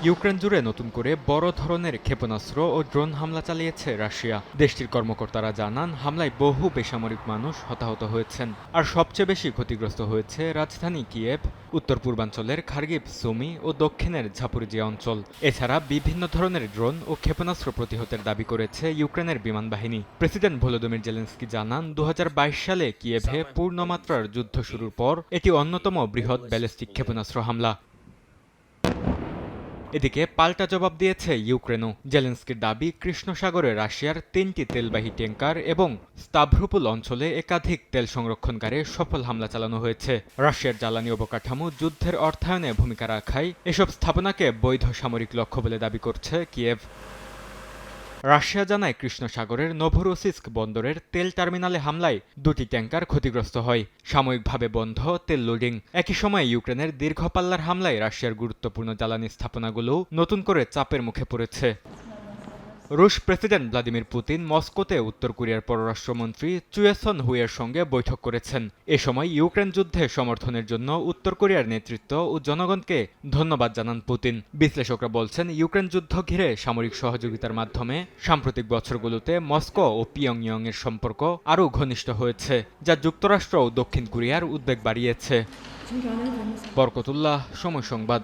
Ukraine জুড়ে নতুন করে বড় ধরনের ক্ষেপণাস্ত্র ও ড্রোন হামলা চালিয়েছে রাশিয়া। দেশটির কর্মকর্তারা জানান, হামলায় বহু বেসামরিক মানুষ হতাহত হয়েছেন। আর সবচেয়ে বেশি ক্ষতিগ্রস্ত হয়েছে রাজধানী কিয়েভ, উত্তর পূর্বাঞ্চলের খার্কিভ, সুমি ও দক্ষিণের ঝাপোরিজিয়া অঞ্চল। এছাড়া বিভিন্ন ধরনের ড্রোন ও ক্ষেপণাস্ত্র প্রতিহতের দাবি করেছে ইউক্রেনের বিমান বাহিনী। প্রেসিডেন্ট ভলোদিমির জেলেনস্কি জানান, ২০২২ সালে কিয়েভে পূর্ণমাত্রার যুদ্ধ শুরুর পর এটি অন্যতম বৃহৎ ব্যালিস্টিক ক্ষেপণাস্ত্র হামলা। এদিকে পাল্টা জবাব দিয়েছে ইউক্রেনও। জেলেনস্কির দাবি, কৃষ্ণ সাগরে রাশিয়ার ৩টি তেলবাহী ট্যাঙ্কার এবং স্তাভ্রোপোল অঞ্চলে একাধিক তেল সংরক্ষণকারে সফল হামলা চালানো হয়েছে। রাশিয়ার জ্বালানি অবকাঠামো যুদ্ধের অর্থায়নে ভূমিকা রাখায় এসব স্থাপনাকে বৈধ সামরিক লক্ষ্য বলে দাবি করছে কিয়েভ। রাশিয়া জানায়, কৃষ্ণ সাগরের নোভোরোসিস্ক বন্দরের তেল টার্মিনালে হামলায় ২টি ট্যাঙ্কার ক্ষতিগ্রস্ত হয়। সাময়িকভাবে বন্ধ তেল লোডিং। একই সময়ে ইউক্রেনের দীর্ঘপাল্লার হামলায় রাশিয়ার গুরুত্বপূর্ণ জ্বালানি স্থাপনাগুলোও নতুন করে চাপের মুখে পড়েছে। রুশ প্রেসিডেন্ট ভ্লাদিমির পুতিন মস্কোতে উত্তর কোরিয়ার পররাষ্ট্রমন্ত্রী চুয়েসন হুইয়ের সঙ্গে বৈঠক করেছেন। এ সময় ইউক্রেন যুদ্ধে সমর্থনের জন্য উত্তর কোরিয়ার নেতৃত্ব ও জনগণকে ধন্যবাদ জানান পুতিন। বিশ্লেষকরা বলছেন, ইউক্রেন যুদ্ধ ঘিরে সামরিক সহযোগিতার মাধ্যমে সাম্প্রতিক বছরগুলোতে মস্কো ও পিয়ংইয়ং এর সম্পর্ক আরও ঘনিষ্ঠ হয়েছে, যা যুক্তরাষ্ট্র ও দক্ষিণ কোরিয়ার উদ্বেগ বাড়িয়েছে। বরকতুল্লাহ, সময় সংবাদ।